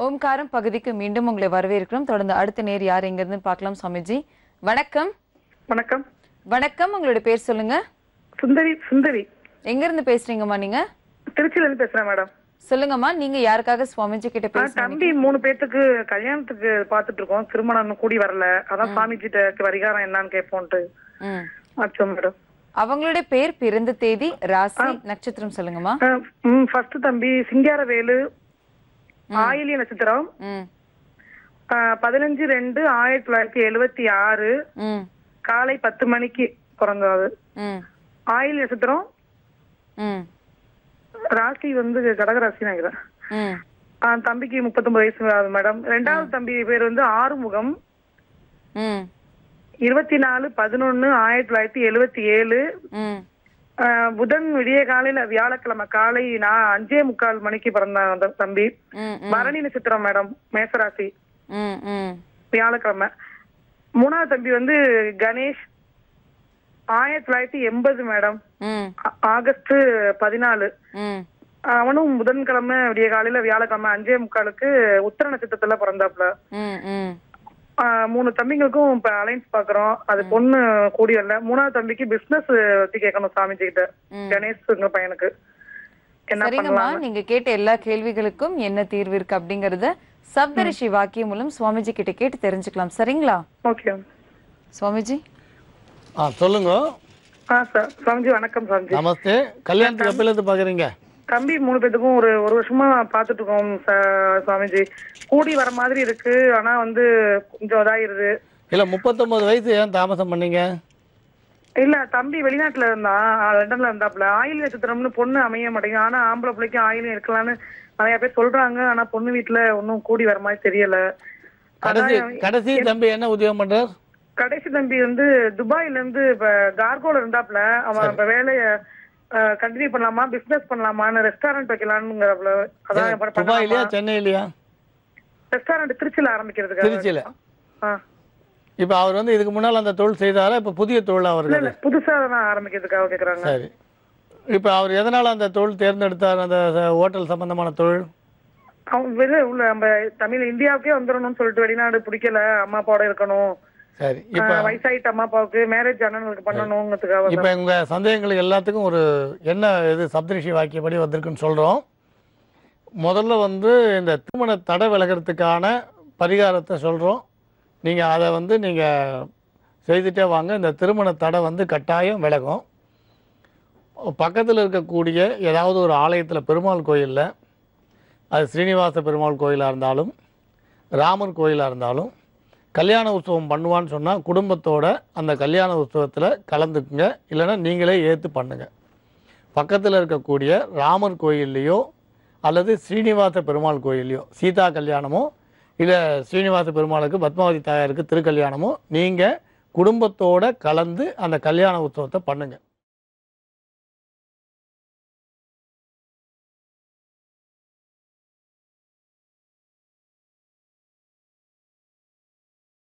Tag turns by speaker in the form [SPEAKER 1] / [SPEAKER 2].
[SPEAKER 1] ஓம்காரம் பகுதிக்கு மீண்டும் உங்களை வரவேற்கிறோம். தொடர்ந்து அடுத்த நேர் யார் எங்கிருந்து பார்க்கலாம் சுவாமிஜி. வணக்கம்.
[SPEAKER 2] வணக்கம்.
[SPEAKER 1] வணக்கம், உங்களுடைய பேர் சொல்லுங்க.
[SPEAKER 2] சுந்தரி. சுந்தரி
[SPEAKER 1] எங்க இருந்து பேசுறீங்கம்மா? நீங்க
[SPEAKER 2] திருச்சியில இருந்து பேசுறேன் மேடம்.
[SPEAKER 1] சொல்லுங்கம்மா, நீங்க யாருக்காக சுவாமிஜி கிட்ட பேசுறீங்க?
[SPEAKER 2] தம்பி 3 பேத்துக்கு கல்யாணத்துக்கு பாத்துட்டு இருக்கோம். திருமணம் இன்னும் கூடி வரல. அதான் சுவாமிஜிட்ட பரிகாரம் என்னன்னு கேட்போன்ட்டு அச்சோம் மேடம்.
[SPEAKER 1] அவங்களுடைய பேர், பிறந்த தேதி, ராசி, நட்சத்திரம் சொல்லுங்கம்மா.
[SPEAKER 2] ஃபர்ஸ்ட் தம்பி சிங்காரவேலு, ஆயிலிய நட்சத்திரம், 15/2/1976 காலை 10 மணிக்கு பிறந்தது. ஆயிலிய நட்சத்திரம், ராசி வந்து கடகராசி நினைக்கிறேன். தம்பிக்கு 39 வயசு ஆகுது மேடம். 2வது தம்பி பேர் வந்து ஆறுமுகம், 24/11/1977 புதன் விடிய காலையில வியாழக்கிழமை காலை 5:45 மணிக்கு பிறந்த தம்பி. பரணி நட்சத்திரம் மேடம், மேசராசி, வியாழக்கிழமை. 3வது தம்பி வந்து கணேஷ், 1980 மேடம், ஆகஸ்ட் 14. அவனும் புதன்கிழமை விடிய காலையில வியாழக்கிழமை 5:45க்கு உத்திர நட்சத்திரத்துல பிறந்தாப்புல. 3 தம்பிங்களுக்கும் இப்ப அலைன்ஸ் பாக்குறோம். அது பொண்ணு கூடி வரல. 3வது தம்பிக்கு பிசினஸ் பத்தி கேட்கணும் சாமிஜி கிட்ட. கணேஷ்ங்கிற பையனுக்கு என்ன பண்ணலாம்?
[SPEAKER 1] நீங்க கேட்ட எல்லா கேள்விகளுக்கும் என்ன தீர்வு இருக்கு அப்படிங்கறத சப்தரிஷி வாக்கியம் மூலம் சுவாமிஜி கிட்ட கேட்டு தெரிஞ்சுக்கலாம். சரிங்களா?
[SPEAKER 2] ஓகே
[SPEAKER 1] சுவாமிஜி.
[SPEAKER 3] சொல்லுங்க.
[SPEAKER 2] சார் சுவாமிஜி வணக்கம். சுவாமிஜி
[SPEAKER 3] நமஸ்தே. கல்யாணத்துக்கு எப்பல இருந்து பாக்குறீங்க?
[SPEAKER 2] தம்பி 3 பேத்துக்கும் ஒரு வருஷமா பாத்துட்டு இருக்கோம் சுவாமிஜி. கூடி வர மாதிரி இருக்கு. ஆனா வந்து கொஞ்சம் இதாயிருது.
[SPEAKER 3] இல்ல 39 வயசு ஏன் தாமசம் பண்ணீங்க?
[SPEAKER 2] இல்ல தம்பி வெளிநாட்டுல இருந்தான், லண்டன்ல இருந்தாப்ல. ஆயில் நட்சத்திரம்னு பொண்ணு அமைய மாட்டேங்குது. ஆனா ஆம்பளை பிள்ளைக்கு ஆயிலும் இருக்கலாம்னு நிறைய பேர் சொல்றாங்க. ஆனா பொண்ணு வீட்டுல ஒன்னும் கூடி வர மாதிரி தெரியல.
[SPEAKER 3] கடைசி தம்பி என்ன உத்தியோகம் பண்றார்?
[SPEAKER 2] கடைசி தம்பி வந்து துபாயில இருந்து இப்ப கார்கோல இருந்தாப்ல. அவன் இப்ப வேலைய கண்டினியூ பண்ணலாமா, பிசினஸ் பண்ணலாமான்னு, ரெஸ்டாரண்ட் வைக்கலாம்ங்கிறப்பல. அதான்
[SPEAKER 3] துபாயிலயா சென்னையிலயா?
[SPEAKER 2] ரெஸ்டாரண்ட் திருச்சியில ஆரம்பிக்கிறதுக்கு.
[SPEAKER 3] திருச்சியில. இப்ப அவர் வந்து இதுக்கு முன்னால அந்த தொழில் செய்தாரா? இப்ப புதிய தொழில் அவருக்கு
[SPEAKER 2] புதுசா ஆரம்பிக்கிறதுக்காக கேக்குறாங்க.
[SPEAKER 3] சரி. இப்ப அவர் எதனால அந்த தொழில் தேர்ந்தெடுத்தார்? அந்த ஹோட்டல் சம்பந்தமான தொழில்
[SPEAKER 2] அவன் உள்ள நம்ம தமிழ் இந்தியாவுக்கே வந்துடணும்னு சொல்லிட்டு வெளிநாடு பிடிக்கல, அம்மா அப்பாவோட இருக்கணும்.
[SPEAKER 3] சரி. இப்ப
[SPEAKER 2] வயசாயிட்டு அம்மா அப்பாவுக்கு மேரேஜ் அண்ணனுக்கு பண்ணணுங்கிறதுக்காக.
[SPEAKER 3] இப்ப உங்க சந்தேகங்களுக்கு எல்லாத்துக்கும் ஒரு என்ன இது சப்தரிஷி வாக்கியப்படி வந்திருக்குன்னு சொல்றோம். முதல்ல வந்து இந்த திருமண தடை விலகிறதுக்கான பரிகாரத்தை சொல்றோம். நீங்க அதை வந்து நீங்க செய்துட்டே வாங்க. இந்த திருமண தடை வந்து கட்டாயம் விலகும். பக்கத்தில் இருக்கக்கூடிய ஏதாவது ஒரு ஆலயத்தில், பெருமாள் கோயிலில், அது ஸ்ரீனிவாச பெருமாள் கோயிலாக இருந்தாலும் ராமர் கோயிலாக இருந்தாலும், கல்யாண உற்சவம் பண்ணுவான்னு சொன்னால் குடும்பத்தோட அந்த கல்யாண உற்சவத்தில் கலந்துக்குங்க. இல்லைன்னா நீங்களே ஏற்று பண்ணுங்க. பக்கத்தில் இருக்கக்கூடிய ராமர் கோயில்லையோ அல்லது ஸ்ரீனிவாச பெருமாள் கோயில்லையோ சீதா கல்யாணமோ இல்லை ஸ்ரீனிவாச பெருமாளுக்கு பத்மாவதி தாயாருக்கு திருக்கல்யாணமோ நீங்கள் குடும்பத்தோடு கலந்து அந்த கல்யாண உற்சவத்தை பண்ணுங்கள்.